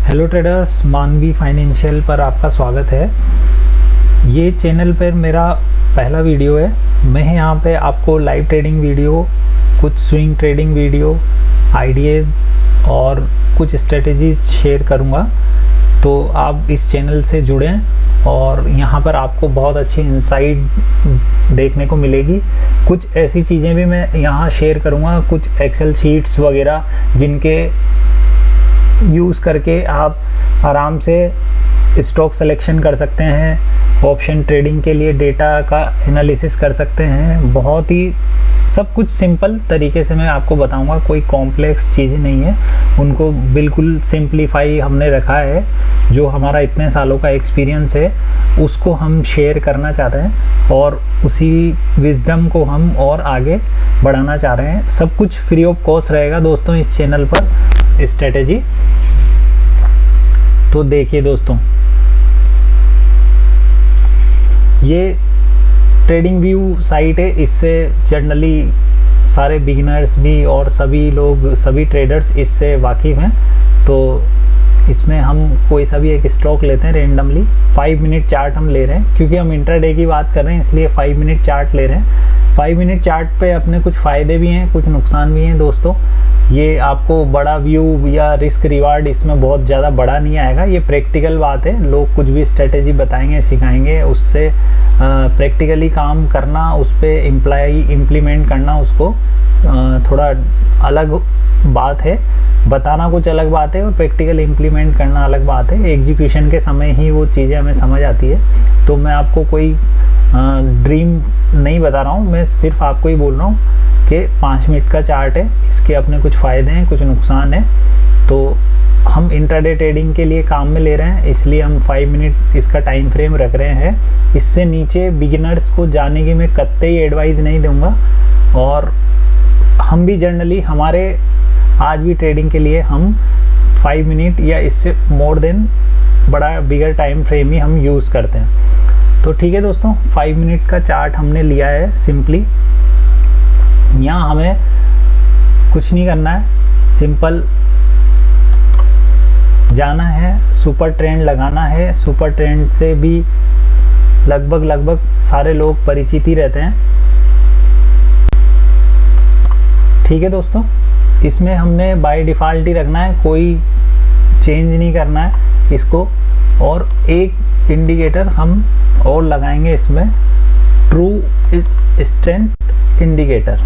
Hello traders, मानवी financial पर आपका स्वागत है। ये चैनल पर मेरा पहला वीडियो है। मैं यहाँ पे आपको लाइव ट्रेडिंग वीडियो, कुछ स्विंग ट्रेडिंग वीडियो, आइडियाज़ और कुछ स्ट्रेटजीज़ शेयर करूँगा। तो आप इस चैनल से जुड़ें और यहाँ पर आपको बहुत अच्छी इंसाइट देखने को मिलेगी। कुछ ऐसी चीज़ें भी मैं यहाँ शेयर करूँगा, कुछ एक्सेल शीट्स वगैरह जिनके यूज़ करके आप आराम से स्टॉक सिलेक्शन कर सकते हैं, ऑप्शन ट्रेडिंग के लिए डेटा का एनालिसिस कर सकते हैं। बहुत ही सब कुछ सिंपल तरीके से मैं आपको बताऊंगा, कोई कॉम्प्लेक्स चीज़ें नहीं है। उनको बिल्कुल सिंप्लीफाई हमने रखा है। जो हमारा इतने सालों का एक्सपीरियंस है उसको हम शेयर करना चाहते हैं और उसी विजडम को हम और आगे बढ़ाना चाह रहे हैं। सब कुछ फ्री ऑफ कॉस्ट रहेगा दोस्तों इस चैनल पर, स्ट्रेटेजी। तो देखिए दोस्तों, ये ट्रेडिंग व्यू साइट है। इससे जनरली सारे बिगिनर्स भी और सभी लोग, सभी ट्रेडर्स इससे वाकिफ़ हैं। तो इसमें हम कोई सा भी एक स्टॉक लेते हैं रेंडमली। 5 मिनट चार्ट हम ले रहे हैं क्योंकि हम इंट्राडे की बात कर रहे हैं, इसलिए 5 मिनट चार्ट ले रहे हैं। 5 मिनट चार्ट पे अपने कुछ फ़ायदे भी हैं, कुछ नुकसान भी हैं दोस्तों। ये आपको बड़ा व्यू या रिस्क रिवार्ड इसमें बहुत ज़्यादा बड़ा नहीं आएगा। ये प्रैक्टिकल बात है। लोग कुछ भी स्ट्रेटेजी बताएंगे, सिखाएंगे, उससे प्रैक्टिकली काम करना, उस पर इम्प्लीमेंट करना, उसको थोड़ा अलग बात है। बताना कुछ अलग बात है और प्रैक्टिकल इम्प्लीमेंट करना अलग बात है। एग्जीक्यूशन के समय ही वो चीज़ें हमें समझ आती है। तो मैं आपको कोई ड्रीम नहीं बता रहा हूँ, मैं सिर्फ आपको ही बोल रहा हूँ कि 5 मिनट का चार्ट है, इसके अपने कुछ फ़ायदे हैं, कुछ नुकसान हैं। तो हम इंट्राडे ट्रेडिंग के लिए काम में ले रहे हैं, इसलिए हम 5 मिनट इसका टाइम फ्रेम रख रहे हैं। इससे नीचे बिगिनर्स को जाने की मैं कतई एडवाइस नहीं दूंगा। और हम भी जनरली हमारे आज भी ट्रेडिंग के लिए हम 5 मिनट या इससे मोर देन बड़ा बिगर टाइम फ्रेम ही हम यूज़ करते हैं। तो ठीक है दोस्तों, 5 मिनट का चार्ट हमने लिया है सिंपली। यहाँ हमें कुछ नहीं करना है, सिंपल जाना है, सुपर ट्रेंड लगाना है। सुपर ट्रेंड से भी लगभग सारे लोग परिचित ही रहते हैं। ठीक है दोस्तों, इसमें हमने बाय डिफ़ॉल्ट ही रखना है, कोई चेंज नहीं करना है इसको। और एक इंडिकेटर हम और लगाएंगे इसमें, ट्रू स्ट्रेंथ इंडिकेटर।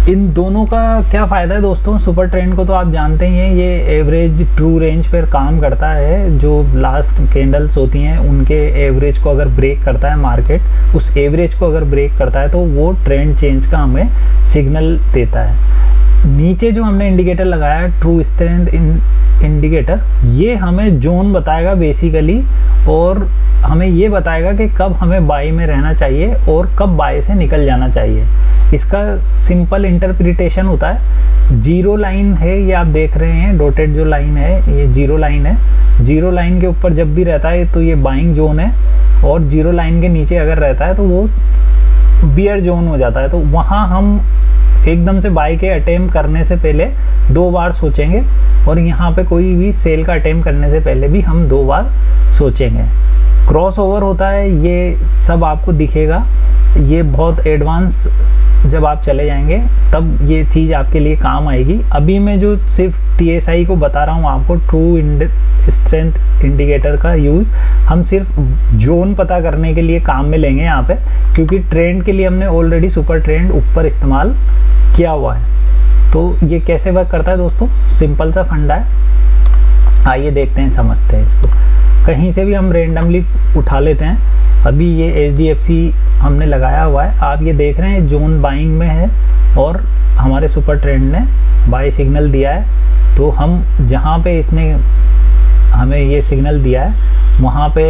इन दोनों का क्या फ़ायदा है दोस्तों? सुपर ट्रेंड को तो आप जानते ही हैं, ये एवरेज ट्रू रेंज पर काम करता है। जो लास्ट कैंडल्स होती हैं उनके एवरेज को अगर ब्रेक करता है मार्केट, उस एवरेज को अगर ब्रेक करता है तो वो ट्रेंड चेंज का हमें सिग्नल देता है। नीचे जो हमने इंडिकेटर लगाया है, ट्रू स्ट्रेंथ इंडिकेटर, ये हमें जोन बताएगा बेसिकली, और हमें ये बताएगा कि कब हमें बाई में रहना चाहिए और कब बाई से निकल जाना चाहिए। इसका सिंपल इंटरप्रिटेशन होता है, जीरो लाइन है, ये आप देख रहे हैं डॉटेड जो लाइन है ये जीरो लाइन है। जीरो लाइन के ऊपर जब भी रहता है तो ये बाइंग जोन है, और जीरो लाइन के नीचे अगर रहता है तो वो बियर जोन हो जाता है। तो वहाँ हम एकदम से बाई के अटेम्प्ट करने से पहले 2 बार सोचेंगे, और यहाँ पे कोई भी सेल का अटेम्प्ट करने से पहले भी हम 2 बार सोचेंगे। क्रॉस ओवर होता है, ये सब आपको दिखेगा। ये बहुत एडवांस जब आप चले जाएंगे तब ये चीज़ आपके लिए काम आएगी। अभी मैं जो सिर्फ TSI को बता रहा हूँ आपको, ट्रू स्ट्रेंथ इंडिकेटर का यूज़ हम सिर्फ जोन पता करने के लिए काम में लेंगे यहाँ पे, क्योंकि ट्रेंड के लिए हमने ऑलरेडी सुपर ट्रेंड ऊपर इस्तेमाल किया हुआ है। तो ये कैसे वर्क करता है दोस्तों? सिंपल सा फंडा है, आइए देखते हैं, समझते हैं इसको। कहीं से भी हम रेंडमली उठा लेते हैं। अभी ये HDFC हमने लगाया हुआ है, आप ये देख रहे हैं जोन बाइंग में है और हमारे सुपर ट्रेंड ने बाई सिग्नल दिया है। तो हम जहाँ पे इसने हमें ये सिग्नल दिया है वहाँ पे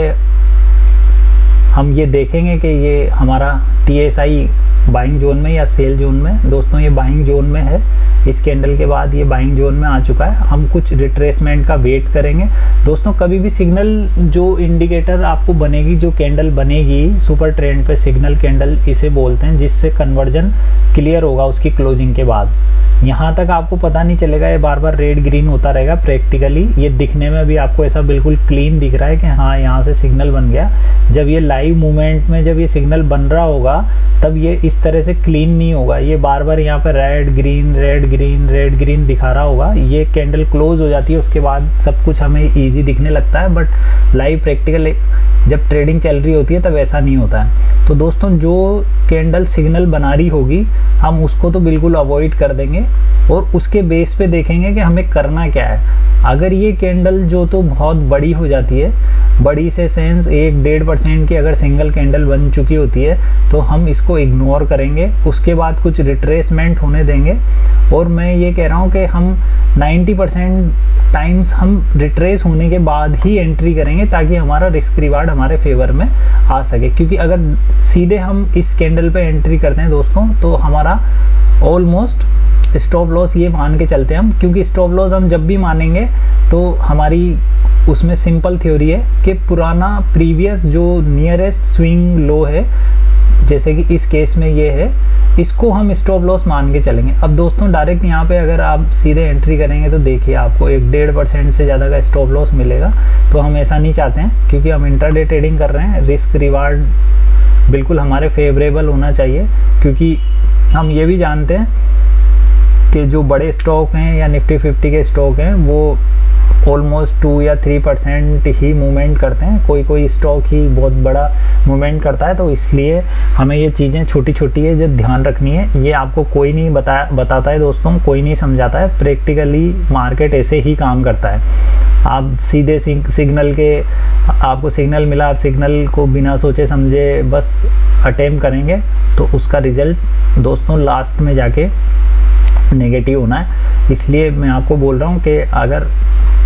हम ये देखेंगे कि ये हमारा TSI बाइंग जोन में या सेल जोन में। दोस्तों ये बाइंग जोन में है, इस कैंडल के बाद ये बाइंग जोन में आ चुका है। हम कुछ रिट्रेसमेंट का वेट करेंगे दोस्तों। कभी भी सिग्नल जो इंडिकेटर आपको बनेगी, जो कैंडल बनेगी सुपर ट्रेंड पे, सिग्नल कैंडल इसे बोलते हैं, जिससे कन्वर्जन क्लियर होगा उसकी क्लोजिंग के बाद। यहाँ तक आपको पता नहीं चलेगा, ये बार बार रेड ग्रीन होता रहेगा। प्रैक्टिकली ये दिखने में भी आपको ऐसा बिल्कुल क्लीन दिख रहा है कि हाँ यहाँ से सिग्नल बन गया। जब ये लाइव मूवमेंट में जब ये सिग्नल बन रहा होगा तब ये इस तरह से क्लीन नहीं होगा, ये बार बार यहाँ पर red green red green red green दिखा रहा होगा। ये कैंडल क्लोज हो जाती है, उसके बाद सब कुछ हमें ईजी दिखने लगता है, बट लाइव प्रैक्टिकल जब ट्रेडिंग चल रही होती है तब ऐसा नहीं होता है। तो दोस्तों जो कैंडल सिग्नल बना रही होगी हम उसको तो बिल्कुल अवॉइड कर देंगे और उसके बेस पे देखेंगे कि हमें करना क्या है। अगर ये कैंडल जो तो बहुत बड़ी हो जाती है, बड़ी से सेंस 1-1.5% की अगर सिंगल कैंडल बन चुकी होती है तो हम इसको इग्नोर करेंगे, उसके बाद कुछ रिट्रेसमेंट होने देंगे। और मैं ये कह रहा हूँ कि हम 90% टाइम्स हम रिट्रेस होने के बाद ही एंट्री करेंगे ताकि हमारा रिस्क रिवार्ड हमारे फेवर में आ सके। क्योंकि अगर सीधे हम इस कैंडल पे एंट्री करते हैं दोस्तों तो हमारा ऑलमोस्ट स्टॉप लॉस ये मान के चलते हैं हम, क्योंकि स्टॉप लॉस हम जब भी मानेंगे तो हमारी उसमें सिंपल थ्योरी है कि पुराना प्रीवियस जो नियरेस्ट स्विंग लो है, जैसे कि इस केस में ये है, इसको हम स्टॉप लॉस मान के चलेंगे। अब दोस्तों डायरेक्ट यहाँ पे अगर आप सीधे एंट्री करेंगे तो देखिए आपको 1-1.5% से ज़्यादा का स्टॉप लॉस मिलेगा। तो हम ऐसा नहीं चाहते हैं, क्योंकि हम इंट्राडे ट्रेडिंग कर रहे हैं, रिस्क रिवार्ड बिल्कुल हमारे फेवरेबल होना चाहिए। क्योंकि हम ये भी जानते हैं कि जो बड़े स्टॉक हैं या निफ्टी 50 के स्टॉक हैं वो ऑलमोस्ट 2 या 3% ही मूवमेंट करते हैं, कोई कोई स्टॉक ही बहुत बड़ा मूवमेंट करता है। तो इसलिए हमें ये चीज़ें छोटी छोटी है जो ध्यान रखनी है। ये आपको कोई नहीं बताता है दोस्तों, कोई नहीं समझाता है, प्रैक्टिकली मार्केट ऐसे ही काम करता है। आप सीधे सिग्नल के आपको सिग्नल मिला, आप सिग्नल को बिना सोचे समझे बस अटेम्प्ट करेंगे तो उसका रिजल्ट दोस्तों लास्ट में जाके नेगेटिव होना है। इसलिए मैं आपको बोल रहा हूँ कि अगर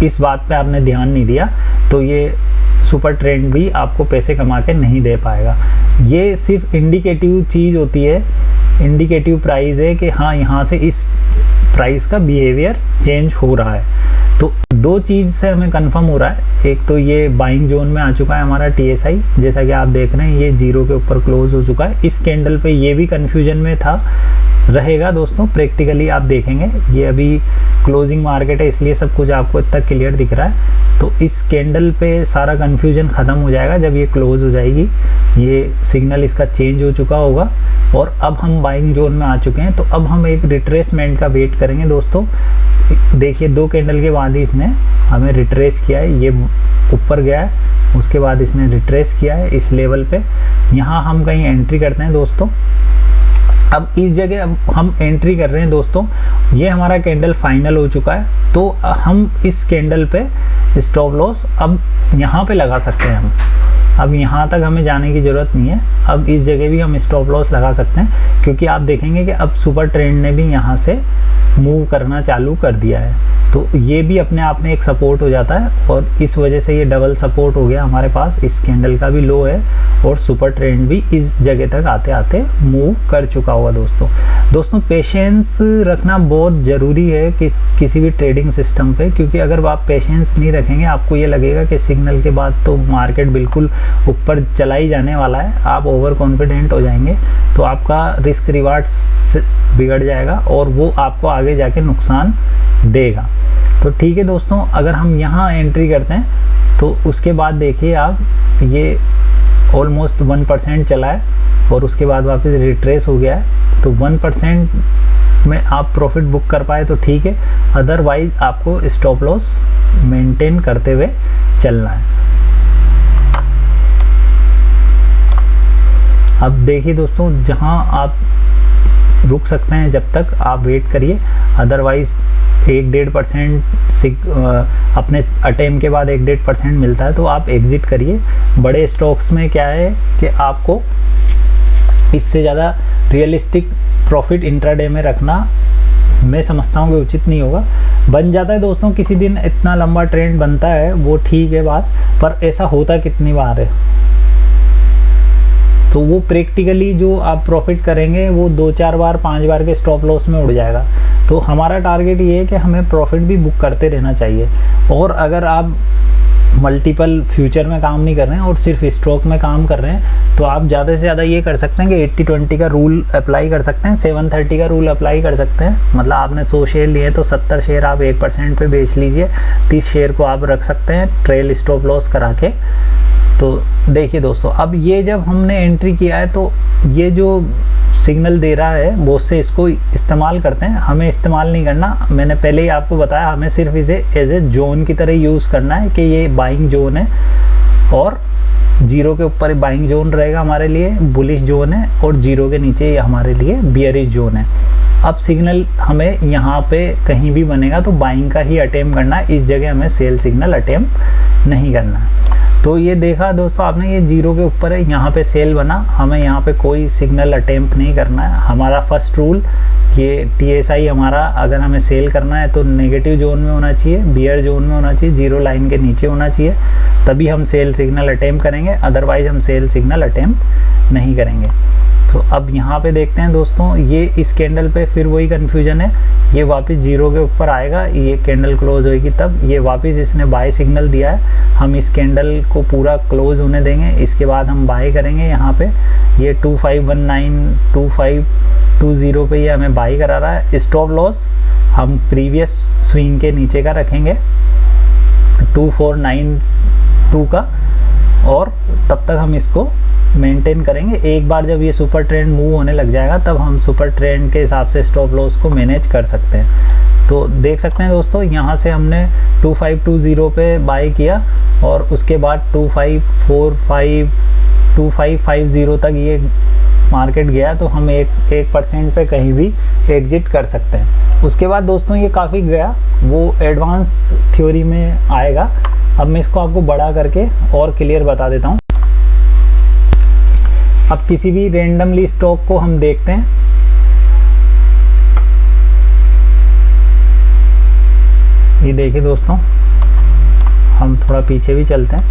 इस बात पे आपने ध्यान नहीं दिया तो ये सुपर ट्रेंड भी आपको पैसे कमा के नहीं दे पाएगा। ये सिर्फ इंडिकेटिव चीज़ होती है, इंडिकेटिव प्राइस है कि हाँ यहाँ से इस प्राइस का बिहेवियर चेंज हो रहा है। तो दो चीज़ से हमें कंफर्म हो रहा है, एक तो ये बाइंग जोन में आ चुका है हमारा TSI, जैसा कि आप देख रहे हैं ये 0 के ऊपर क्लोज हो चुका है। इस कैंडल पे ये भी कंफ्यूजन में था, रहेगा दोस्तों, प्रैक्टिकली आप देखेंगे ये अभी क्लोजिंग मार्केट है इसलिए सब कुछ आपको इतना क्लियर दिख रहा है। तो इस कैंडल पे सारा कंफ्यूजन ख़त्म हो जाएगा जब ये क्लोज हो जाएगी, ये सिग्नल इसका चेंज हो चुका होगा और अब हम बाइंग जोन में आ चुके हैं। तो अब हम एक रिट्रेसमेंट का वेट करेंगे दोस्तों। देखिए 2 कैंडल के बाद ही इसने हमें रिट्रेस किया है, ये ऊपर गया है, उसके बाद इसने रिट्रेस किया है इस लेवल पे। यहाँ हम कहीं एंट्री करते हैं दोस्तों। अब इस जगह अब हम एंट्री कर रहे हैं दोस्तों, ये हमारा कैंडल फाइनल हो चुका है। तो हम इस कैंडल पे स्टॉप लॉस अब यहाँ पे लगा सकते हैं हम। अब यहाँ तक हमें जाने की ज़रूरत नहीं है, अब इस जगह भी हम स्टॉप लॉस लगा सकते हैं, क्योंकि आप देखेंगे कि अब सुपर ट्रेंड ने भी यहाँ से मूव करना चालू कर दिया है। तो ये भी अपने आप में एक सपोर्ट हो जाता है और इस वजह से ये डबल सपोर्ट हो गया हमारे पास। इस कैंडल का भी लो है और सुपर ट्रेंड भी इस जगह तक आते आते मूव कर चुका होगा दोस्तों। पेशेंस रखना बहुत ज़रूरी है किसी भी ट्रेडिंग सिस्टम पे, क्योंकि अगर आप पेशेंस नहीं रखेंगे आपको ये लगेगा कि सिग्नल के बाद तो मार्केट बिल्कुल ऊपर चला ही जाने वाला है, आप ओवर कॉन्फिडेंट हो जाएंगे तो आपका रिस्क रिवार्ड बिगड़ जाएगा और वो आपको आगे जाके नुकसान देगा। तो ठीक है दोस्तों, अगर हम यहाँ एंट्री करते हैं तो उसके बाद देखिए आप ये ऑलमोस्ट 1% चला है और उसके बाद वापस रिट्रेस हो गया है। तो 1% में आप प्रॉफिट बुक कर पाए तो ठीक है, अदरवाइज आपको स्टॉप लॉस मेंटेन करते हुए चलना है। अब देखिए दोस्तों, जहां आप रुक सकते हैं जब तक आप वेट करिए, अदरवाइज 1-1.5% अपने अटेम्प्ट के बाद 1-1.5% मिलता है तो आप एग्जिट करिए। बड़े स्टॉक्स में क्या है कि आपको इससे ज़्यादा रियलिस्टिक प्रॉफिट इंट्राडे में रखना मैं समझता हूँ कि उचित नहीं होगा। बन जाता है दोस्तों, किसी दिन इतना लंबा ट्रेंड बनता है वो ठीक है बात, पर ऐसा होता कितनी बार है। तो वो प्रैक्टिकली जो आप प्रॉफिट करेंगे वो 2-4 बार 5 बार के स्टॉप लॉस में उड़ जाएगा। तो हमारा टारगेट ये है कि हमें प्रॉफिट भी बुक करते रहना चाहिए। और अगर आप मल्टीपल फ्यूचर में काम नहीं कर रहे हैं और सिर्फ स्टॉक में काम कर रहे हैं, तो आप ज़्यादा से ज़्यादा ये कर सकते हैं कि 80-20 का रूल अप्लाई कर सकते हैं, 730 का रूल अप्लाई कर सकते हैं। मतलब आपने 100 शेयर लिए तो 70 शेयर आप 1% पे बेच लीजिए, 30 शेयर को आप रख सकते हैं ट्रेल स्टॉप लॉस करा के। तो देखिए दोस्तों, अब ये जब हमने एंट्री किया है तो ये जो सिग्नल दे रहा है वो से इसको इस्तेमाल करते हैं। हमें इस्तेमाल नहीं करना, मैंने पहले ही आपको बताया, हमें सिर्फ इसे एज ए जोन की तरह यूज़ करना है कि ये बाइंग जोन है और जीरो के ऊपर बाइंग जोन रहेगा हमारे लिए, बुलिश जोन है, और जीरो के नीचे ये हमारे लिए बियरिश जोन है। अब सिग्नल हमें यहाँ पे कहीं भी बनेगा तो बाइंग का ही अटेम्प्ट करना है, इस जगह हमें सेल सिग्नल अटेम्प्ट नहीं करना है। तो ये देखा दोस्तों आपने, ये जीरो के ऊपर है, यहाँ पे सेल बना, हमें यहाँ पे कोई सिग्नल अटेम्प्ट नहीं करना है। हमारा फर्स्ट रूल ये TSI हमारा, अगर हमें सेल करना है तो नेगेटिव जोन में होना चाहिए, बियर जोन में होना चाहिए, जीरो लाइन के नीचे होना चाहिए, तभी हम सेल सिग्नल अटेम्प्ट करेंगे, अदरवाइज हम सेल सिग्नल अटेम्प्ट नहीं करेंगे। तो अब यहाँ पे देखते हैं दोस्तों, ये इस कैंडल पे फिर वही कन्फ्यूजन है, ये वापस जीरो के ऊपर आएगा, ये कैंडल क्लोज होएगी तब, ये वापस इसने बाय सिग्नल दिया है, हम इस कैंडल को पूरा क्लोज होने देंगे, इसके बाद हम बाय करेंगे। यहाँ पे ये 2519 2520 पे ये हमें बाय करा रहा है। स्टॉप लॉस हम प्रीवियस स्विंग के नीचे का रखेंगे 2492 का, और तब तक हम इसको मेंटेन करेंगे। एक बार जब ये सुपर ट्रेंड मूव होने लग जाएगा तब हम सुपर ट्रेंड के हिसाब से स्टॉप लॉस को मैनेज कर सकते हैं। तो देख सकते हैं दोस्तों, यहाँ से हमने 2520 पे बाय किया और उसके बाद 2550 तक ये मार्केट गया, तो हम 1% पे कहीं भी एग्जिट कर सकते हैं। उसके बाद दोस्तों ये काफ़ी गया, वो एडवांस थ्योरी में आएगा। अब मैं इसको आपको बड़ा करके और क्लियर बता देता हूँ। अब किसी भी रेंडमली स्टॉक को हम देखते हैं, ये देखिए दोस्तों, हम थोड़ा पीछे भी चलते हैं।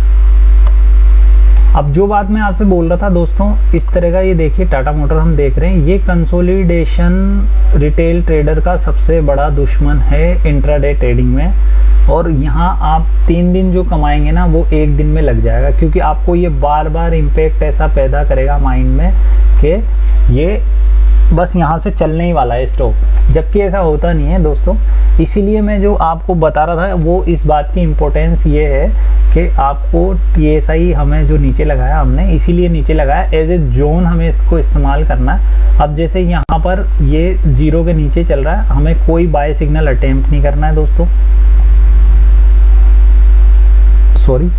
अब जो बात मैं आपसे बोल रहा था दोस्तों, इस तरह का ये देखिए टाटा मोटर हम देख रहे हैं, ये कंसोलिडेशन रिटेल ट्रेडर का सबसे बड़ा दुश्मन है इंट्राडे ट्रेडिंग में। और यहाँ आप 3 दिन जो कमाएंगे ना वो 1 दिन में लग जाएगा, क्योंकि आपको ये बार बार इम्पैक्ट ऐसा पैदा करेगा माइंड में कि ये बस यहाँ से चलने ही वाला है स्टॉक, जबकि ऐसा होता नहीं है दोस्तों। इसीलिए मैं जो आपको बता रहा था वो इस बात की इम्पोर्टेंस ये है कि आपको TSI हमें जो नीचे लगाया, हमने इसीलिए नीचे लगाया, एज ए जोन हमें इसको इस्तेमाल करना है। अब जैसे यहाँ पर ये जीरो के नीचे चल रहा है, हमें कोई बाय सिग्नल अटेम्प्ट नहीं करना है दोस्तों, सॉरी।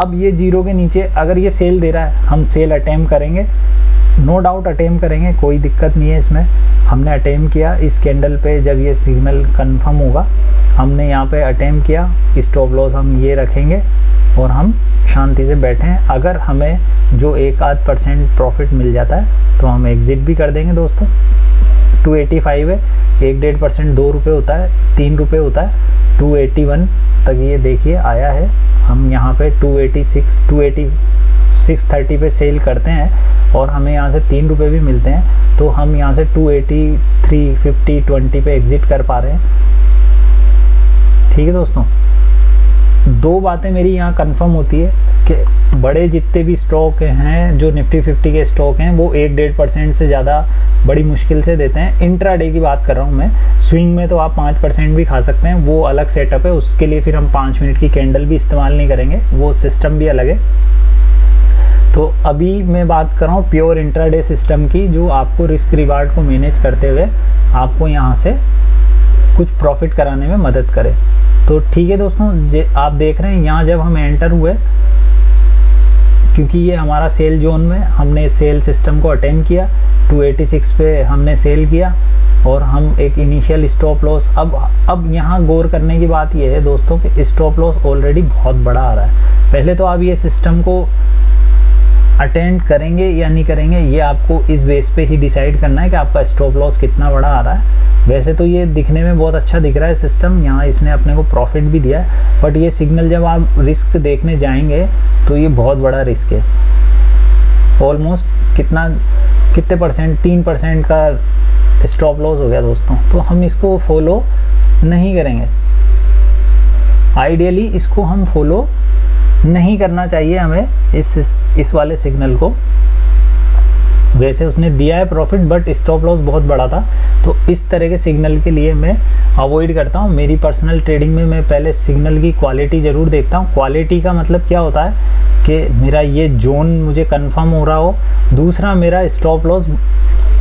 अब ये जीरो के नीचे अगर ये सेल दे रहा है, हम सेल अटेम्प्ट करेंगे, नो डाउट अटेम्प्ट करेंगे, कोई दिक्कत नहीं है इसमें। हमने अटेम्प्ट किया इस कैंडल पे, जब ये सिग्नल कंफर्म होगा हमने यहाँ पे अटेम्प्ट किया, स्टॉप लॉस हम ये रखेंगे और हम शांति से बैठे हैं। अगर हमें जो 1-8% प्रॉफिट मिल जाता है तो हम एग्जिट भी कर देंगे दोस्तों। 285 है, 1-1.5% 2 रुपये होता है, 3 रुपये होता है, 281 तक ये देखिए आया है। हम यहाँ पे 286-286-30 पे सेल करते हैं और हमें यहाँ से 3 रुपये भी मिलते हैं, तो हम यहाँ से 283-50-20 पे एग्जिट कर पा रहे हैं। ठीक है दोस्तों, 2 बातें मेरी यहाँ कंफर्म होती है कि बड़े जितने भी स्टॉक हैं, जो निफ्टी 50 के स्टॉक हैं, वो 1-1.5% से ज़्यादा बड़ी मुश्किल से देते हैं। इंट्राडे की बात कर रहा हूँ मैं, स्विंग में तो आप 5% भी खा सकते हैं, वो अलग सेटअप है, उसके लिए फिर हम 5 मिनट की कैंडल भी इस्तेमाल नहीं करेंगे, वो सिस्टम भी अलग है। तो अभी मैं बात कर रहा हूँ प्योर इंट्राडे सिस्टम की, जो आपको रिस्क रिवार्ड को मैनेज करते हुए आपको यहाँ से कुछ प्रॉफिट कराने में मदद करे। तो ठीक है दोस्तों, आप देख रहे हैं यहाँ जब हम एंटर हुए, क्योंकि ये हमारा सेल जोन में, हमने सेल सिस्टम को अटेम्प्ट किया, 286 पे हमने सेल किया और हम एक इनिशियल स्टॉप लॉस। अब यहाँ गौर करने की बात ये है दोस्तों कि स्टॉप लॉस ऑलरेडी बहुत बड़ा आ रहा है। पहले तो आप ये सिस्टम को अटेंड करेंगे या नहीं करेंगे, ये आपको इस बेस पे ही डिसाइड करना है कि आपका स्टॉप लॉस कितना बड़ा आ रहा है। वैसे तो ये दिखने में बहुत अच्छा दिख रहा है सिस्टम, यहाँ इसने अपने को प्रॉफिट भी दिया है, बट ये सिग्नल जब आप रिस्क देखने जाएंगे तो ये बहुत बड़ा रिस्क है। ऑलमोस्ट कितने परसेंट, 3% का स्टॉप लॉस हो गया दोस्तों, तो हम इसको फॉलो नहीं करेंगे। आइडियली इसको हम फॉलो नहीं करना चाहिए हमें इस वाले सिग्नल को। वैसे उसने दिया है प्रॉफिट बट स्टॉप लॉस बहुत बड़ा था, तो इस तरह के सिग्नल के लिए मैं अवॉइड करता हूँ। मेरी पर्सनल ट्रेडिंग में मैं पहले सिग्नल की क्वालिटी ज़रूर देखता हूँ। क्वालिटी का मतलब क्या होता है कि मेरा ये जोन मुझे कंफर्म हो रहा हो, दूसरा मेरा स्टॉप लॉस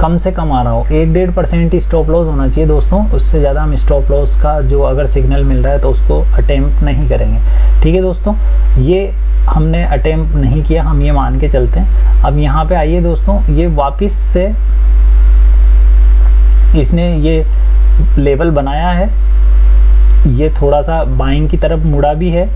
कम से कम आ रहा हो। 1-1.5% ही स्टॉप लॉस होना चाहिए दोस्तों, उससे ज़्यादा हम स्टॉप लॉस का जो अगर सिग्नल मिल रहा है तो उसको अटेम्प्ट नहीं करेंगे। ठीक है दोस्तों, ये हमने अटेम्प्ट नहीं किया, हम ये मान के चलते हैं। अब यहाँ पे आइए दोस्तों, ये वापस से इसने ये लेवल बनाया है, ये थोड़ा सा बाइंग की तरफ मुड़ा भी है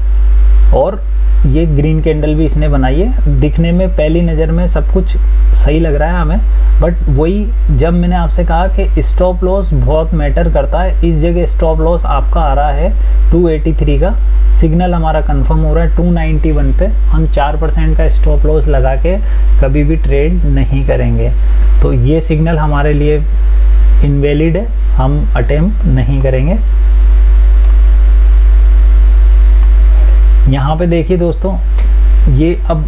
और ये ग्रीन कैंडल भी इसने बनाई है। दिखने में पहली नज़र में सब कुछ सही लग रहा है हमें, बट वही जब मैंने आपसे कहा कि स्टॉप लॉस बहुत मैटर करता है, इस जगह स्टॉप लॉस आपका आ रहा है 283 का, सिग्नल हमारा कंफर्म हो रहा है 291 पे। हम 4% का स्टॉप लॉस लगा के कभी भी ट्रेड नहीं करेंगे, तो ये सिग्नल हमारे लिए इनवैलिड है, हम अटेम्प्ट नहीं करेंगे। यहाँ पे देखिए दोस्तों, ये अब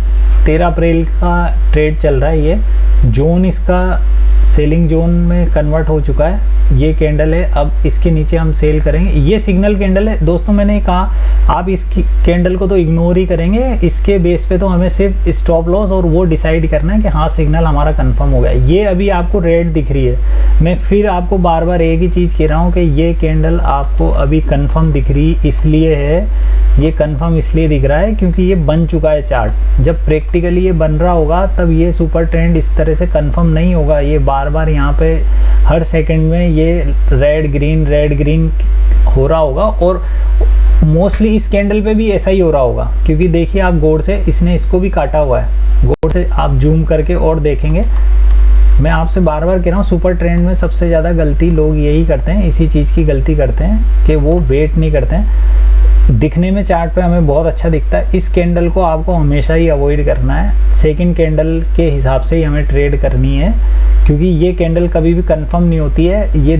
13 अप्रैल का ट्रेड चल रहा है। ये जोन इसका सेलिंग जोन में कन्वर्ट हो चुका है, ये कैंडल है, अब इसके नीचे हम सेल करेंगे। ये सिग्नल कैंडल है दोस्तों, मैंने कहा आप इस कैंडल को तो इग्नोर ही करेंगे, इसके बेस पे तो हमें सिर्फ स्टॉप लॉस और वो डिसाइड करना है कि हाँ सिग्नल हमारा कंफर्म हो गया। ये अभी आपको रेड दिख रही है, मैं फिर आपको बार बार एक ही चीज़ कह रहा हूँ कि ये कैंडल आपको अभी कंफर्म दिख रही इसलिए है, ये कंफर्म इसलिए दिख रहा है क्योंकि ये बन चुका है चार्ट। जब प्रैक्टिकली ये बन रहा होगा तब ये सुपर ट्रेंड इस तरह से कंफर्म नहीं होगा। ये बार बार यहाँ पे हर सेकंड में ये रेड ग्रीन हो रहा होगा और मोस्टली इस कैंडल पे भी ऐसा ही हो रहा होगा, क्योंकि देखिए आप गौर से, इसने इसको भी काटा हुआ है, गौर से आप जूम करके और देखेंगे। मैं आपसे बार बार कह रहा हूँ, सुपर ट्रेंड में सबसे ज़्यादा गलती लोग यही करते हैं, इसी चीज़ की गलती करते हैं कि वो वेट नहीं करते हैं। दिखने में चार्ट पे हमें बहुत अच्छा दिखता है, इस कैंडल को आपको हमेशा ही अवॉइड करना है। सेकंड कैंडल के हिसाब से ही हमें ट्रेड करनी है, क्योंकि ये कैंडल कभी भी कंफर्म नहीं होती है, ये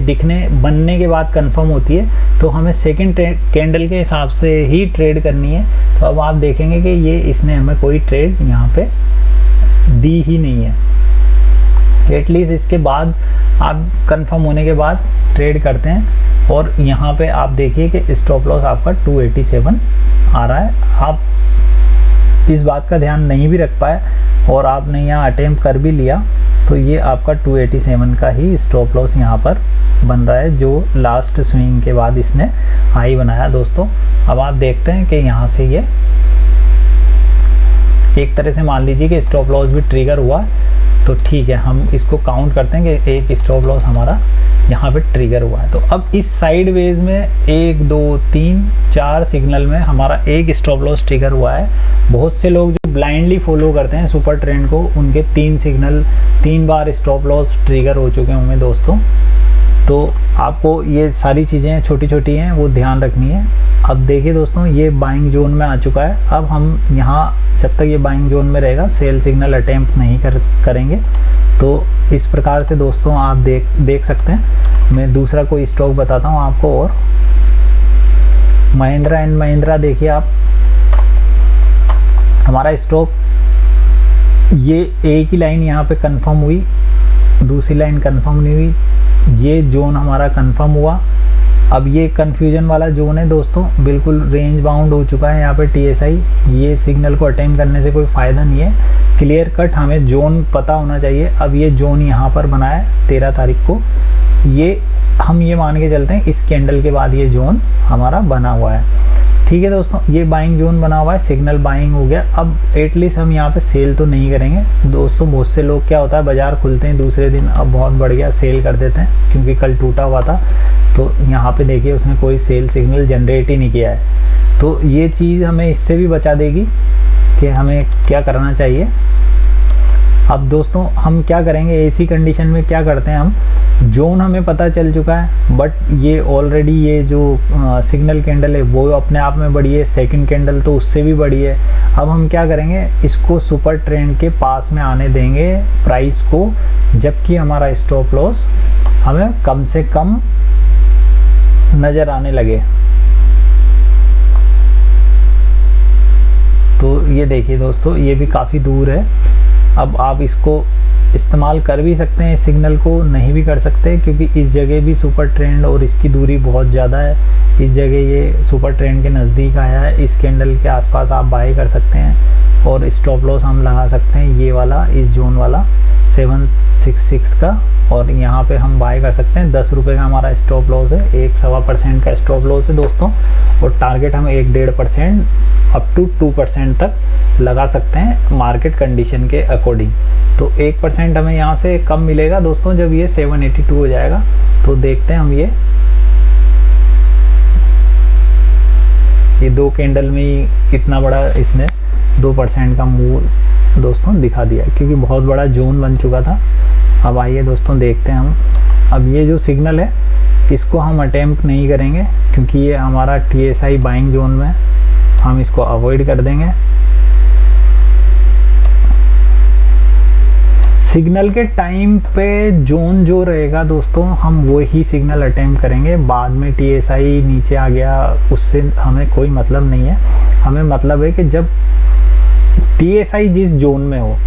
बनने के बाद कंफर्म होती है, तो हमें सेकंड कैंडल के हिसाब से ही ट्रेड करनी है। तो अब आप देखेंगे कि ये इसने हमें कोई ट्रेड यहाँ पे दी ही नहीं है। एटलीस्ट इसके बाद आप कंफर्म होने के बाद ट्रेड करते हैं, और यहाँ पे आप देखिए कि स्टॉप लॉस आपका 287 आ रहा है। आप इस बात का ध्यान नहीं भी रख पाए और आपने यहाँ अटेम्प्ट कर भी लिया, तो ये आपका 287 का ही स्टॉप लॉस यहाँ पर बन रहा है, जो लास्ट स्विंग के बाद इसने हाई बनाया दोस्तों। अब आप देखते हैं कि यहाँ से ये एक तरह से मान लीजिए कि स्टॉप लॉस भी ट्रिगर हुआ, तो ठीक है, हम इसको काउंट करते हैं कि एक स्टॉप लॉस हमारा यहाँ पे ट्रिगर हुआ है। तो अब इस साइड वेज में 1 2 3 4 सिग्नल में हमारा एक स्टॉप लॉस ट्रिगर हुआ है। बहुत से लोग जो ब्लाइंडली फॉलो करते हैं सुपर ट्रेंड को, उनके 3 बार स्टॉप लॉस ट्रिगर हो चुके होंगे दोस्तों। तो आपको ये सारी चीज़ें छोटी छोटी हैं, वो ध्यान रखनी है। अब देखिए दोस्तों, ये बाइंग जोन में आ चुका है। अब हम यहाँ जब तक ये बाइंग जोन में रहेगा, सेल सिग्नल अटेम्प्ट नहीं करेंगे। तो इस प्रकार से दोस्तों आप देख सकते हैं। मैं दूसरा कोई स्टॉक बताता हूँ आपको, और महिंद्रा एंड महिंद्रा देखिए आप, हमारा स्टॉक ये एक ही लाइन यहाँ पे कंफर्म हुई, दूसरी लाइन कंफर्म नहीं हुई, ये जोन हमारा कंफर्म हुआ। अब ये कंफ्यूजन वाला जोन है दोस्तों, बिल्कुल रेंज बाउंड हो चुका है यहाँ पे टीएसआई। ये सिग्नल को अटेम्प्ट करने से कोई फ़ायदा नहीं है, क्लियर कट हमें जोन पता होना चाहिए। अब ये जोन यहाँ पर बना है 13 तारीख को, ये हम ये मान के चलते हैं इस कैंडल के बाद ये जोन हमारा बना हुआ है। ठीक है दोस्तों, ये बाइंग जोन बना हुआ है, सिग्नल बाइंग हो गया। अब एटलीस्ट हम यहाँ पे सेल तो नहीं करेंगे दोस्तों। बहुत से लोग क्या होता है, बाज़ार खुलते हैं दूसरे दिन, अब बहुत बढ़ गया, सेल कर देते हैं, क्योंकि कल टूटा हुआ था। तो यहाँ पे देखिए उसने कोई सेल सिग्नल जनरेट ही नहीं किया है। तो ये चीज़ हमें इससे भी बचा देगी कि हमें क्या करना चाहिए। अब दोस्तों हम क्या करेंगे, ऐसी कंडीशन में क्या करते हैं, हम जोन हमें पता चल चुका है, बट ये ऑलरेडी ये जो सिग्नल कैंडल है वो अपने आप में बड़ी है, सेकंड कैंडल तो उससे भी बड़ी है। अब हम क्या करेंगे, इसको सुपर ट्रेंड के पास में आने देंगे प्राइस को, जबकि हमारा स्टॉप लॉस हमें कम से कम नज़र आने लगे। तो ये देखिए दोस्तों, ये भी काफ़ी दूर है। अब आप इसको इस्तेमाल कर भी सकते हैं, इस सिग्नल को नहीं भी कर सकते, क्योंकि इस जगह भी सुपर ट्रेंड और इसकी दूरी बहुत ज़्यादा है। इस जगह ये सुपर ट्रेंड के नज़दीक आया है, इस कैंडल के आसपास आप बाय कर सकते हैं और स्टॉप लॉस हम लगा सकते हैं ये वाला, इस जोन वाला 766 का, और यहाँ पे हम बाय कर सकते हैं। 10 रुपये का हमारा स्टॉप लॉस है, 1-1.25% का स्टॉप लॉस है दोस्तों, और टारगेट हम 1-1.5% अप टू 2% तक लगा सकते हैं मार्केट कंडीशन के अकॉर्डिंग। तो 1% हमें यहाँ से कम मिलेगा दोस्तों जब ये 782 हो जाएगा। तो देखते हैं हम ये 2 कैंडल में ही इतना बड़ा इसने 2% का मूव दोस्तों दिखा दिया, क्योंकि बहुत बड़ा जोन बन चुका था। अब आइए दोस्तों देखते हैं हम, अब ये जो सिग्नल है इसको हम अटेम्प्ट नहीं करेंगे, क्योंकि ये हमारा TSI बाइंग जोन में, हम इसको अवॉइड कर देंगे। सिग्नल के टाइम पे जोन जो रहेगा दोस्तों, हम वो ही सिग्नल अटेम्प्ट करेंगे। बाद में TSI नीचे आ गया, उससे हमें कोई मतलब नहीं है। हमें मतलब है कि जब TSI जिस जोन में हो,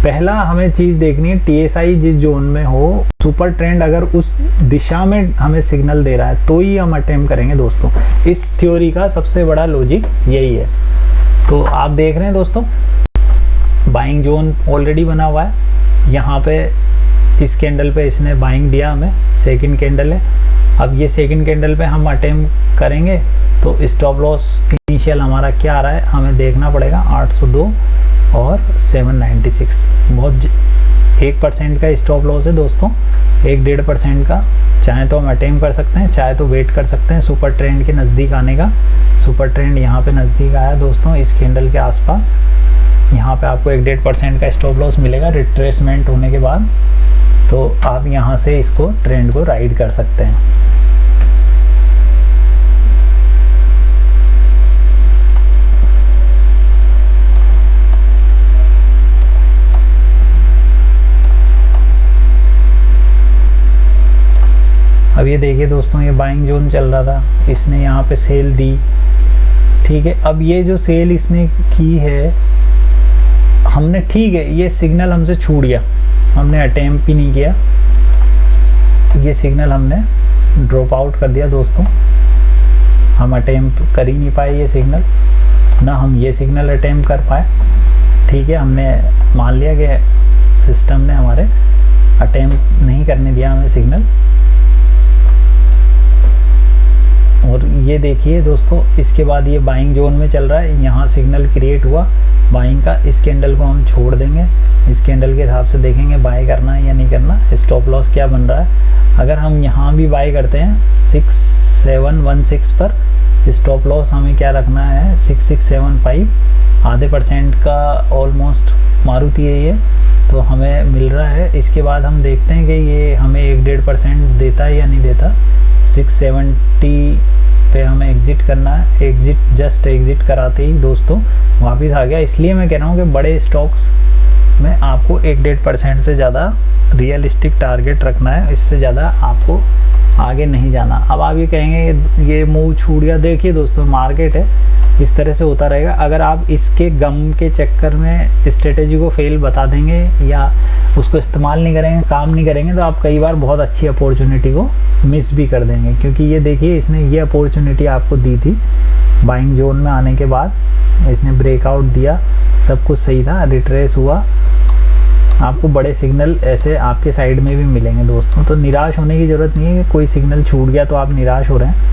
पहला हमें चीज़ देखनी है, TSI जिस जोन में हो, सुपर ट्रेंड अगर उस दिशा में हमें सिग्नल दे रहा है तो ही हम अटेम्प्ट करेंगे दोस्तों। इस थ्योरी का सबसे बड़ा लॉजिक यही है। तो आप देख रहे हैं दोस्तों, बाइंग जोन ऑलरेडी बना हुआ है। यहाँ पे इस कैंडल पे इसने बाइंग दिया हमें, सेकंड कैंडल है। अब ये सेकंड कैंडल पे हम अटेम्प्ट करेंगे, तो स्टॉप लॉस इनिशियल हमारा क्या आ रहा है हमें देखना पड़ेगा, 802 और 796। बहुत 1% का स्टॉप लॉस है दोस्तों, 1-1.5% का। चाहे तो हम अटेम्प्ट कर सकते हैं, चाहे तो वेट कर सकते हैं सुपर ट्रेंड के नज़दीक आने का। सुपर ट्रेंड यहाँ पे नज़दीक आया दोस्तों, इस कैंडल के आसपास। यहाँ पे आपको 1-1.5% का स्टॉप लॉस मिलेगा रिट्रेसमेंट होने के बाद। तो आप यहाँ से इसको ट्रेंड को राइड कर सकते हैं। अब ये देखिए दोस्तों, ये बाइंग जोन चल रहा था, इसने यहाँ पे सेल दी, ठीक है। अब ये जो सेल इसने की है, हमने, ठीक है, ये सिग्नल हमसे छूट गया, हमने अटेम्प्ट भी नहीं किया, ये सिग्नल हमने ड्रॉप आउट कर दिया दोस्तों। हम अटेम्प्ट कर ही नहीं पाए ये सिग्नल, ना हम ये सिग्नल अटेम्प्ट कर पाए, ठीक है। हमने मान लिया कि सिस्टम ने हमारे अटेम्प्ट नहीं करने दिया हमें सिग्नल। और ये देखिए दोस्तों, इसके बाद ये बाइंग जोन में चल रहा है, यहाँ सिग्नल क्रिएट हुआ बाइंग का। इस कैंडल को हम छोड़ देंगे, इस कैंडल के हिसाब से देखेंगे बाय करना है या नहीं करना, स्टॉप लॉस क्या बन रहा है। अगर हम यहाँ भी बाय करते हैं 6716 पर, स्टॉप लॉस हमें क्या रखना है 6675, 0.5% का ऑलमोस्ट मारुति है ये, तो हमें मिल रहा है। इसके बाद हम देखते हैं कि ये हमें 1-1.5% देता है या नहीं देता। 670 पे हमें एग्ज़िट करना है, जस्ट एग्ज़िट कराते ही दोस्तों वापस आ गया। इसलिए मैं कह रहा हूँ कि बड़े स्टॉक्स में आपको 1-1.5% से ज़्यादा रियलिस्टिक टारगेट रखना है, इससे ज़्यादा आपको आगे नहीं जाना। अब आप ये कहेंगे ये मूव छूट गया, देखिए दोस्तों मार्केट है, इस तरह से होता रहेगा। अगर आप इसके गम के चक्कर में स्ट्रेटेजी को फेल बता देंगे या उसको इस्तेमाल नहीं करेंगे, काम नहीं करेंगे, तो आप कई बार बहुत अच्छी अपॉर्चुनिटी को मिस भी कर देंगे। क्योंकि ये देखिए, इसने ये अपॉर्चुनिटी आपको दी थी बाइंग जोन में आने के बाद, इसने ब्रेकआउट दिया, सब कुछ सही था, रिट्रेस हुआ। आपको बड़े सिग्नल ऐसे आपके साइड में भी मिलेंगे दोस्तों, तो निराश होने की ज़रूरत नहीं है कि कोई सिग्नल छूट गया तो आप निराश हो रहे हैं।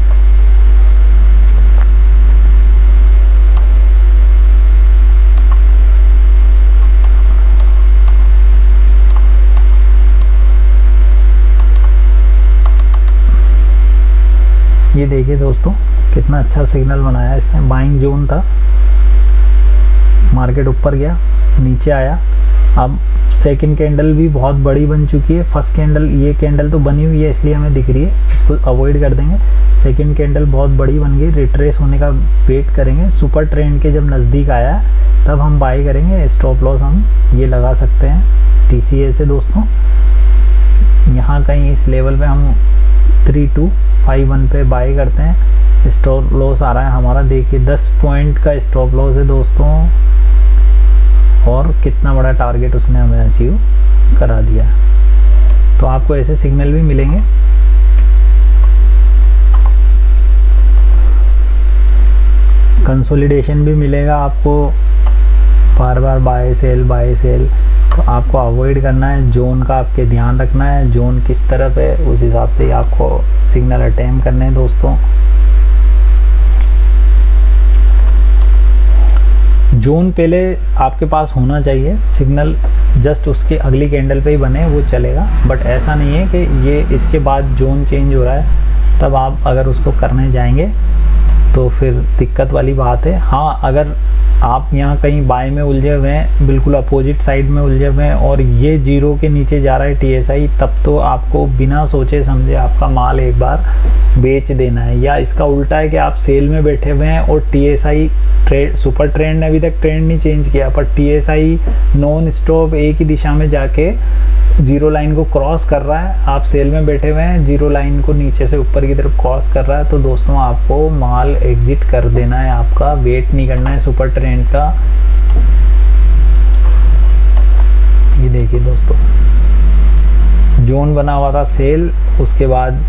ये देखिए दोस्तों, कितना अच्छा सिग्नल बनाया इसने। बाइंग जोन था, मार्केट ऊपर गया, नीचे आया। अब सेकंड कैंडल भी बहुत बड़ी बन चुकी है। फर्स्ट कैंडल, ये कैंडल तो बनी हुई है इसलिए हमें दिख रही है, इसको अवॉइड कर देंगे। सेकंड कैंडल बहुत बड़ी बन गई, रिट्रेस होने का वेट करेंगे। सुपर ट्रेंड के जब नज़दीक आया तब हम बाई करेंगे। स्टॉप लॉस हम ये लगा सकते हैं TCA से दोस्तों, यहाँ कहीं इस लेवल पे हम 3251 पे बाय करते हैं। स्टॉप लॉस आ रहा है हमारा, देखिए 10 पॉइंट का स्टॉप लॉस है दोस्तों, और कितना बड़ा टारगेट उसने हमें अचीव करा दिया। तो आपको ऐसे सिग्नल भी मिलेंगे। कंसोलिडेशन भी मिलेगा आपको, बार बार बाय सेल, तो आपको अवॉइड करना है। जोन का आपके ध्यान रखना है, जोन किस तरफ है उस हिसाब से ही आपको सिग्नल अटेम्प्ट करने हैं दोस्तों। जोन पहले आपके पास होना चाहिए, सिग्नल जस्ट उसके अगली कैंडल पे ही बने वो चलेगा, बट ऐसा नहीं है कि ये इसके बाद जोन चेंज हो रहा है तब आप अगर उसको करने जाएंगे तो फिर दिक्कत वाली बात है। हाँ, अगर आप यहाँ कहीं बाय में उलझे हुए हैं, बिल्कुल अपोजिट साइड में उलझे हुए हैं और ये जीरो के नीचे जा रहा है TSI, तब तो आपको बिना सोचे समझे आपका माल एक बार बेच देना है। या इसका उल्टा है कि आप सेल में बैठे हुए हैं और TSI ट्रेड, सुपर ट्रेंड ने अभी तक ट्रेंड नहीं चेंज किया, पर TSI नॉन स्टॉप एक ही दिशा में जाके जीरो लाइन को क्रॉस कर रहा है। आप सेल में बैठे हुए हैं, जीरो लाइन को नीचे से ऊपर की तरफ क्रॉस कर रहा है, तो दोस्तों आपको माल एग्जिट कर देना है, आपका वेट नहीं करना है सुपर ट्रेंड का। ये देखिए दोस्तों, जोन बना हुआ था सेल, उसके बाद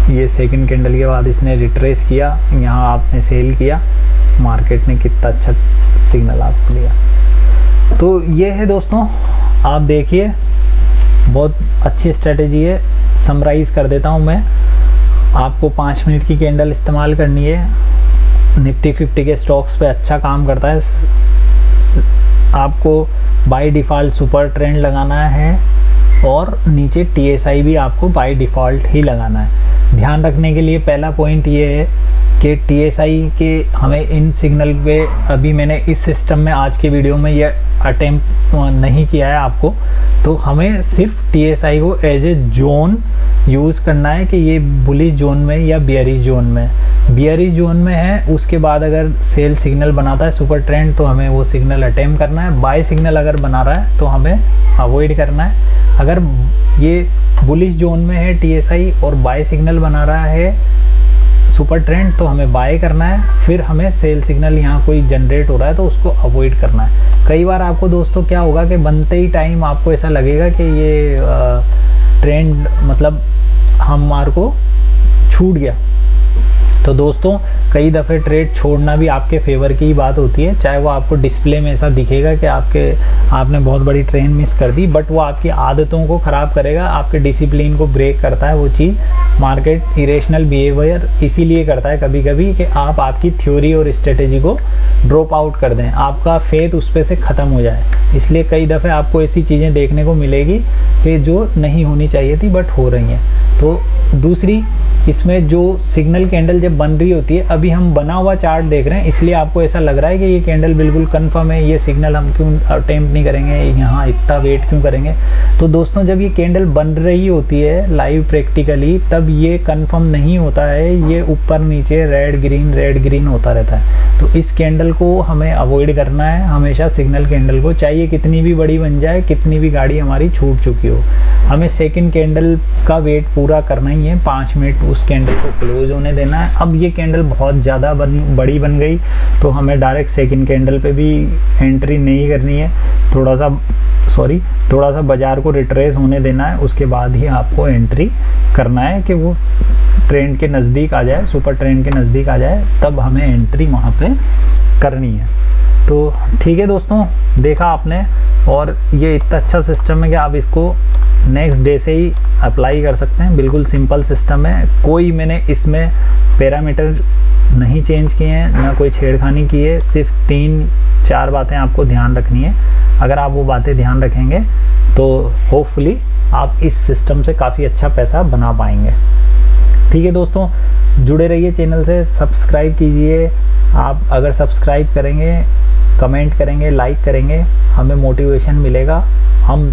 ये सेकंड कैंडल के बाद इसने रिट्रेस किया, यहाँ आपने सेल किया, मार्केट ने कितना अच्छा सिग्नल आपको दिया। तो ये है दोस्तों, आप देखिए बहुत अच्छी स्ट्रेटेजी है। समराइज़ कर देता हूँ मैं, आपको 5 मिनट की कैंडल इस्तेमाल करनी है। निफ्टी 50 के स्टॉक्स पे अच्छा काम करता है। आपको बाय डिफ़ॉल्ट सुपर ट्रेंड लगाना है और नीचे TSI भी आपको बाय डिफ़ॉल्ट ही लगाना है। ध्यान रखने के लिए पहला पॉइंट ये है कि TSI के हमें इन सिग्नल पे, अभी मैंने इस सिस्टम में आज के वीडियो में ये अटेम्प्ट नहीं किया है आपको, तो हमें सिर्फ TSI को एज ए जोन यूज़ करना है कि ये बुलिश जोन में या बियरिश जोन में। बियरिश जोन में है, उसके बाद अगर सेल सिग्नल बनाता है सुपर ट्रेंड तो हमें वो सिग्नल अटेम्प्ट करना है। बाय सिग्नल अगर बना रहा है तो हमें अवॉइड करना है। अगर ये बुलिश जोन में है TSI और बाय सिग्नल बना रहा है सुपर ट्रेंड तो हमें बाय करना है। फिर हमें सेल सिग्नल यहाँ कोई जनरेट हो रहा है तो उसको अवॉइड करना है। कई बार आपको दोस्तों क्या होगा कि बनते ही टाइम आपको ऐसा लगेगा कि ये ट्रेंड मतलब हमारे को छूट गया, तो दोस्तों कई दफ़े ट्रेड छोड़ना भी आपके फेवर की ही बात होती है। चाहे वो आपको डिस्प्ले में ऐसा दिखेगा कि आपने बहुत बड़ी ट्रेंड मिस कर दी, बट वो आपकी आदतों को ख़राब करेगा, आपके डिसिप्लिन को ब्रेक करता है वो चीज़। मार्केट इरेशनल बिहेवियर इसीलिए करता है कभी कभी कि आप आपकी थ्योरी और स्ट्रेटेजी को ड्रॉप आउट कर दें, आपका फेथ उस पर से ख़त्म हो जाए। इसलिए कई दफ़े आपको ऐसी चीज़ें देखने को मिलेगी कि जो नहीं होनी चाहिए थी बट हो रही हैं। तो दूसरी, इसमें जो सिग्नल कैंडल जब बन रही होती है, अभी हम बना हुआ चार्ट देख रहे हैं इसलिए आपको ऐसा लग रहा है कि ये कैंडल बिल्कुल कंफर्म है, ये सिग्नल हम क्यों अटेम्प्ट नहीं करेंगे, यहाँ इतना वेट क्यों करेंगे। तो दोस्तों जब ये कैंडल बन रही होती है लाइव प्रैक्टिकली, तब ये कंफर्म नहीं होता है, ये ऊपर नीचे रेड ग्रीन होता रहता है। तो इस कैंडल को हमें अवॉइड करना है हमेशा, सिग्नल कैंडल को, चाहिए कितनी भी बड़ी बन जाए, कितनी भी गाड़ी हमारी छूट चुकी हो, हमें सेकंड कैंडल का वेट पूरा करना ही है। 5 मिनट उस कैंडल को क्लोज होने देना है। अब ये कैंडल बहुत ज़्यादा बड़ी बन गई तो हमें डायरेक्ट सेकंड कैंडल पे भी एंट्री नहीं करनी है, थोड़ा सा बाजार को रिट्रेस होने देना है, उसके बाद ही आपको एंट्री करना है कि वो ट्रेंड के नज़दीक आ जाए, सुपर ट्रेंड के नज़दीक आ जाए, तब हमें एंट्री वहाँ पे करनी है। तो ठीक है दोस्तों, देखा आपने, और ये इतना अच्छा सिस्टम है कि आप इसको नेक्स्ट डे से ही अप्लाई कर सकते हैं। बिल्कुल सिंपल सिस्टम है, कोई मैंने इसमें पैरामीटर नहीं चेंज किए हैं, ना कोई छेड़खानी की है, सिर्फ 3-4 बातें आपको ध्यान रखनी है। अगर आप वो बातें ध्यान रखेंगे तो होपफुली आप इस सिस्टम से काफ़ी अच्छा पैसा बना पाएंगे। ठीक है दोस्तों, जुड़े रहिए चैनल से, सब्सक्राइब कीजिए। आप अगर सब्सक्राइब करेंगे, कमेंट करेंगे, लाइक करेंगे, हमें मोटिवेशन मिलेगा। हम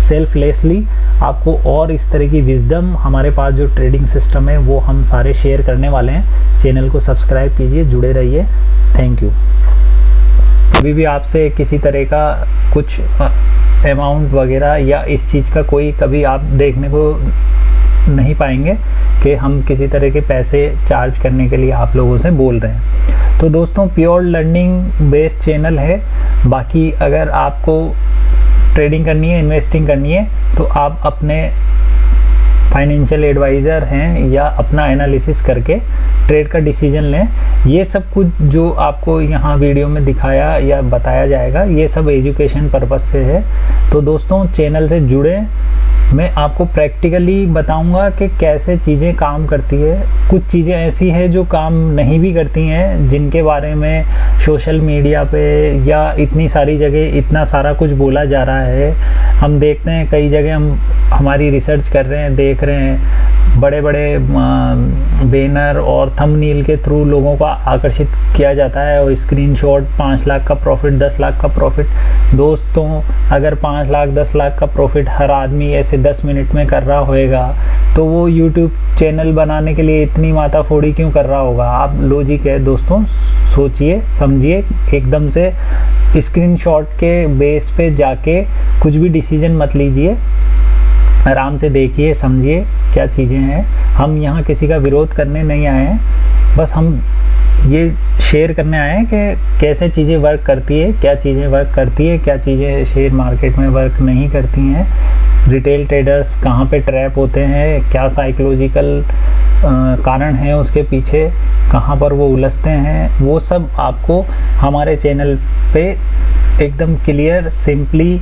सेल्फलेसली आपको और इस तरह की विजडम, हमारे पास जो ट्रेडिंग सिस्टम है वो हम सारे शेयर करने वाले हैं। चैनल को सब्सक्राइब कीजिए, जुड़े रहिए। Thank you. अभी भी आपसे किसी तरह का कुछ अमाउंट वगैरह या इस चीज़ का कोई कभी आप देखने को नहीं पाएंगे कि हम किसी तरह के पैसे चार्ज करने के लिए आप लोगों से बोल रहे हैं। तो दोस्तों प्योर लर्निंग बेस्ड चैनल है। बाकी अगर आपको ट्रेडिंग करनी है, इन्वेस्टिंग करनी है, तो आप अपने फाइनेंशियल एडवाइज़र हैं या अपना एनालिसिस करके ट्रेड का डिसीजन लें। ये सब कुछ जो आपको यहाँ वीडियो में दिखाया या बताया जाएगा, ये सब एजुकेशन पर्पस से है। तो दोस्तों चैनल से जुड़े, मैं आपको प्रैक्टिकली बताऊंगा कि कैसे चीज़ें काम करती है। कुछ चीज़ें ऐसी हैं जो काम नहीं भी करती हैं, जिनके बारे में सोशल मीडिया पे या इतनी सारी जगह इतना सारा कुछ बोला जा रहा है। हम देखते हैं कई जगह, हम हमारी रिसर्च कर रहे हैं, देख रहे हैं बड़े बड़े बैनर और थंबनेल के थ्रू लोगों को आकर्षित किया जाता है और स्क्रीनशॉट 5 लाख का प्रॉफिट, 10 लाख का प्रॉफिट। दोस्तों अगर 5 लाख 10 लाख का प्रॉफिट हर आदमी ऐसे 10 मिनट में कर रहा होएगा तो वो यूट्यूब चैनल बनाने के लिए इतनी माथाफोड़ी क्यों कर रहा होगा? आप लॉजिक है दोस्तों, सोचिए समझिए, एकदम से स्क्रीनशॉट के बेस पे जाके कुछ भी डिसीजन मत लीजिए। आराम से देखिए, समझिए क्या चीज़ें हैं। हम यहाँ किसी का विरोध करने नहीं आए हैं, बस हम ये शेयर करने आए हैं कि कैसे चीज़ें वर्क करती है, क्या चीज़ें वर्क करती है, क्या चीज़ें शेयर मार्केट में वर्क नहीं करती हैं। रिटेल ट्रेडर्स कहाँ पे ट्रैप होते हैं, क्या साइकोलॉजिकल कारण है उसके पीछे, कहाँ पर वो उलझते हैं, वो सब आपको हमारे चैनल पे एकदम क्लियर सिंपली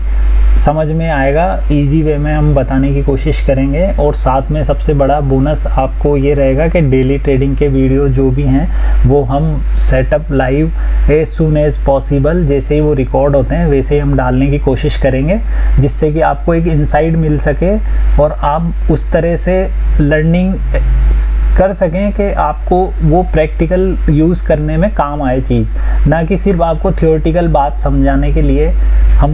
समझ में आएगा। इजी वे में हम बताने की कोशिश करेंगे। और साथ में सबसे बड़ा बोनस आपको ये रहेगा कि डेली ट्रेडिंग के वीडियो जो भी हैं वो हम setup live as soon as possible, जैसे ही वो रिकॉर्ड होते हैं वैसे ही हम डालने की कोशिश करेंगे, जिससे कि आपको एक इंसाइट मिल सके और आप उस तरह से लर्निंग कर सकें कि आपको वो प्रैक्टिकल यूज़ करने में काम आए चीज़, ना कि सिर्फ आपको थियोरेटिकल बात समझाने के लिए हमको